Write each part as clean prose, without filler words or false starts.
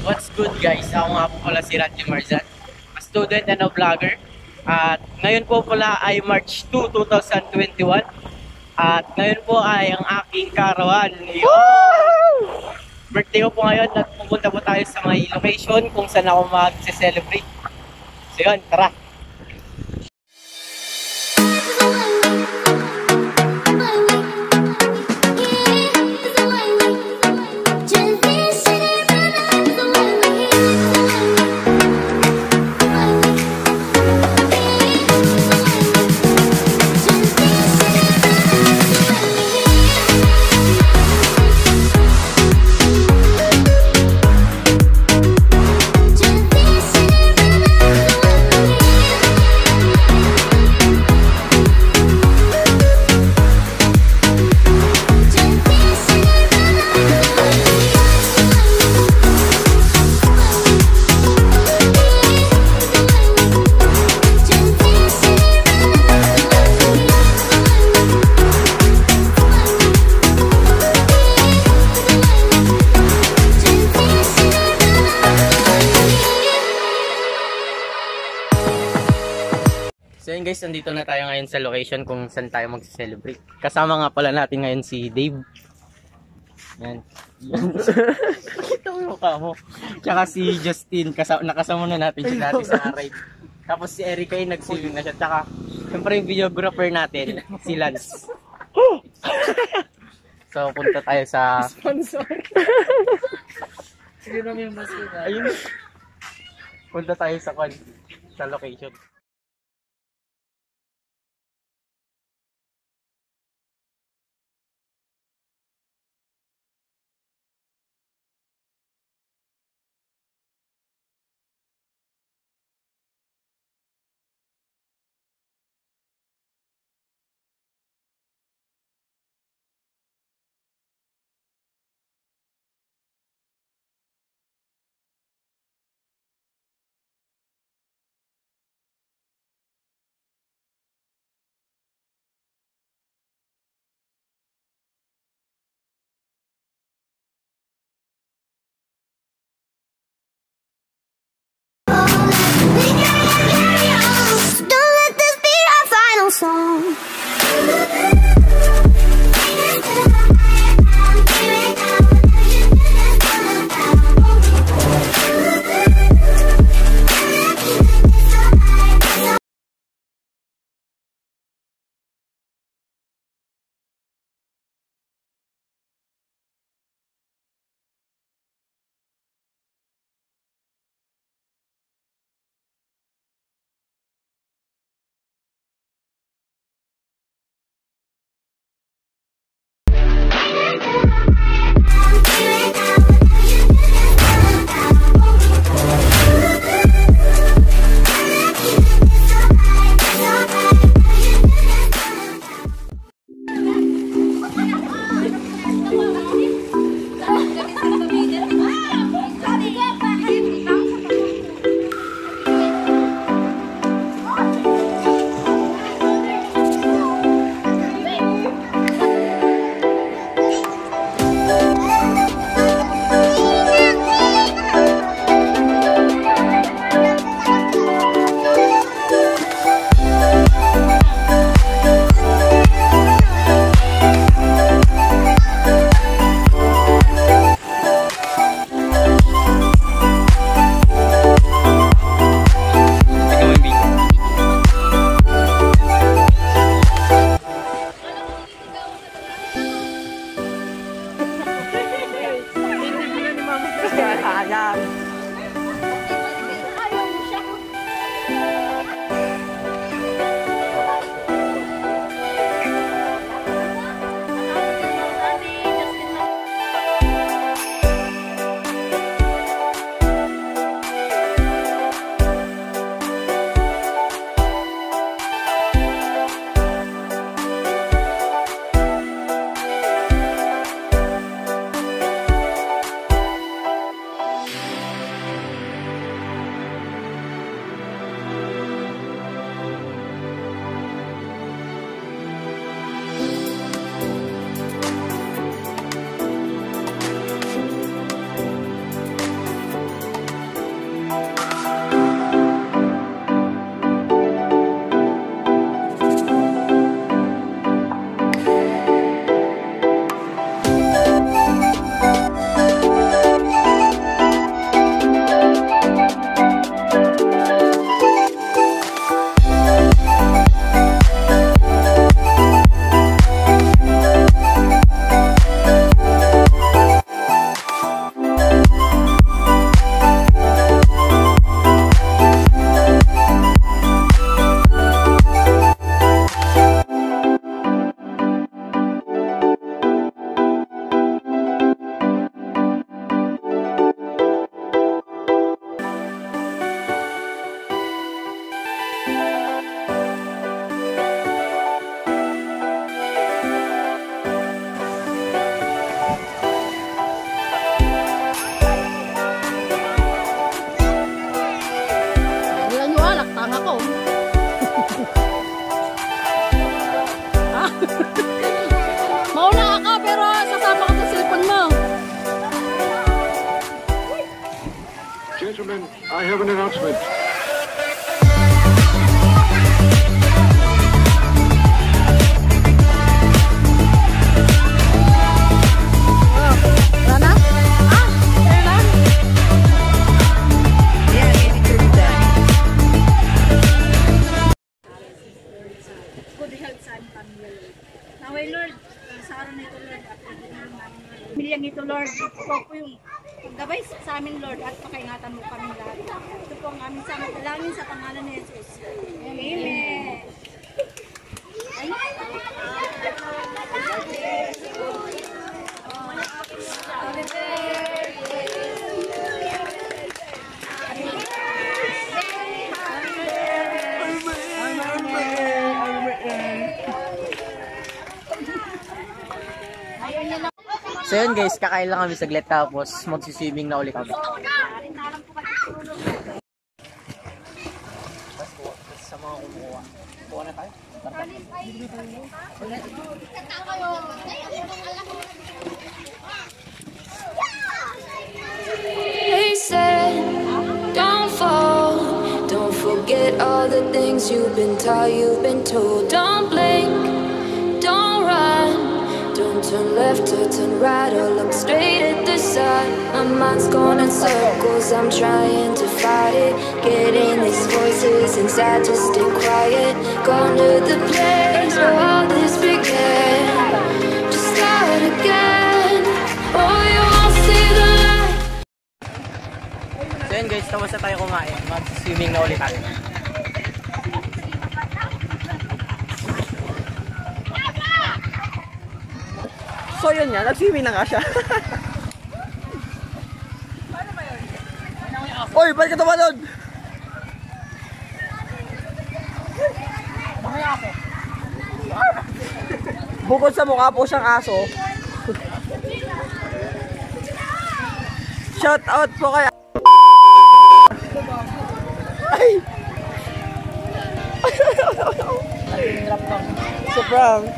What's good guys? Ako nga po pala si Randy Marzan, a student and a vlogger. At ngayon po pala ay March 2, 2021. At ngayon po ay ang aking karawan. Birthday ko po ngayon at pupunta po tayo sa may location kung saan ako mag-celebrate. So yun, tara! So yun guys, nandito na tayo ngayon sa location kung saan tayo mag-celebrate. Kasama nga pala natin ngayon si Dave. Yan. Kita mo yung mukha mo. Tsaka si Justin, nakasama na natin siya dati sa ride. Tapos si Eric ay nag-swimming na siya. Tsaka, siyempre yung videographer natin, si Lance. So, punta tayo sa... Sponsor. Sige naman yung basket. Ayun. Punta tayo sa location. have an announcement. Naway Lord, sa araw na ito Lord, at milyang ito Lord, ito po yung paggabay sa amin Lord at pakaingatan mo kami lahat. Ito po ang aming dalangin sa pangalan ni Jesus. Amen. So yun guys, kakain lang kami saglit tapos magsiswimming na ulit kami. Sa mga kumuha. Kuha na tayo? They said, don't fall, don't forget all the things you've been taught, you've been told. Don't blink, don't run. Don't turn left or turn right or look straight at the sun. My mind's going in circles, I'm trying to fight it. Getting these voices inside to stay quiet. Gone to the place where all this began. Just start again. Oh, you won't see the light. So yun guys, tapos na tayo kumain. Mag-swimming na ulit tayo. So yun nga, nag-swimming na nga siya. Oy, ba't ka tumalon? Bukod sa mukha po siyang aso. Shout out po kaya. Ay! So prank.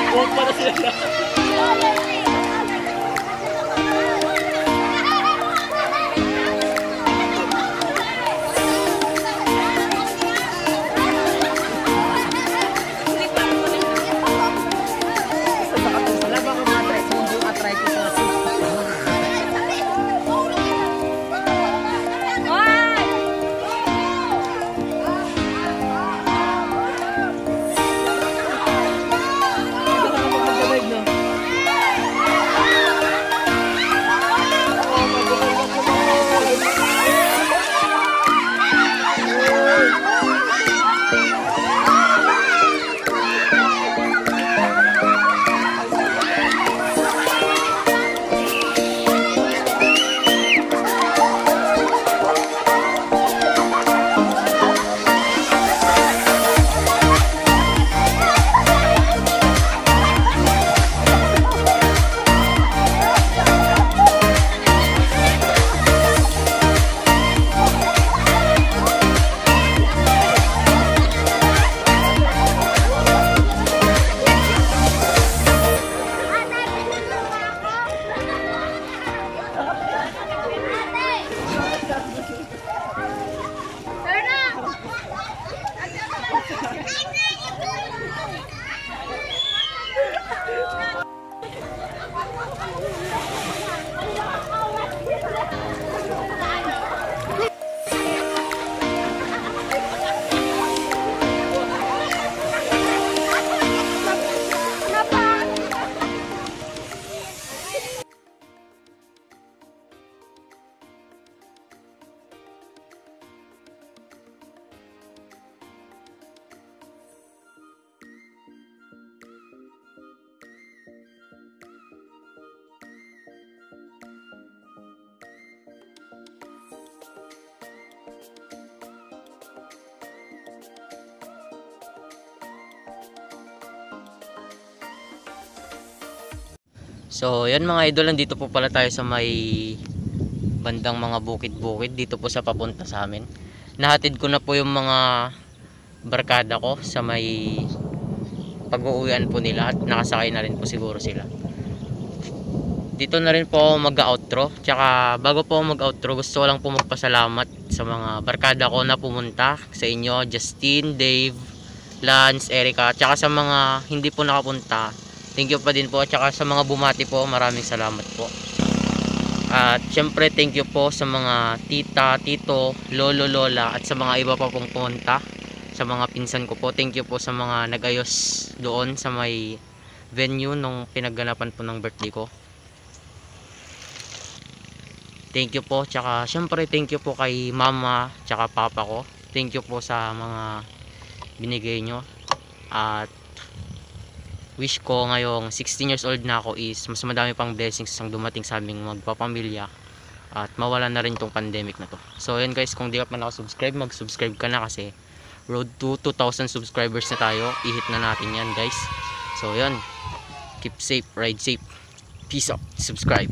Huwag pala sila. So, yan mga idol, nandito po pala tayo sa may bandang mga bukid-bukid dito po sa papunta sa amin. Nahatid ko na po yung mga barkada ko sa may pag-uuwian po nila at nakasakay na rin po siguro sila. Dito na rin po ako mag-outro. Tsaka bago po ako mag-outro, gusto ko lang po magpasalamat sa mga barkada ko na pumunta sa inyo, Justin, Dave, Lance, Erica, tsaka sa mga hindi po nakapunta. Thank you pa din po. At saka sa mga bumati po, maraming salamat po. At syempre thank you po sa mga tita, tito, lolo, lola at sa mga iba pa pong pumunta. Sa mga pinsan ko po, thank you po sa mga nag-ayos doon sa may venue nung pinagganapan po ng birthday ko. Thank you po. Tsaka syempre thank you po kay mama tsaka papa ko. Thank you po sa mga binigay nyo. At wish ko ngayong 16 years old na ako is mas madami pang blessings ang dumating sa aming magpapamilya at mawala na rin tong pandemic na to. So yun guys, kung di ka pa nakasubscribe, mag-subscribe ka na kasi road to 2,000 subscribers na tayo. I-hit na natin yan guys. So yun, keep safe, ride safe, peace out, subscribe.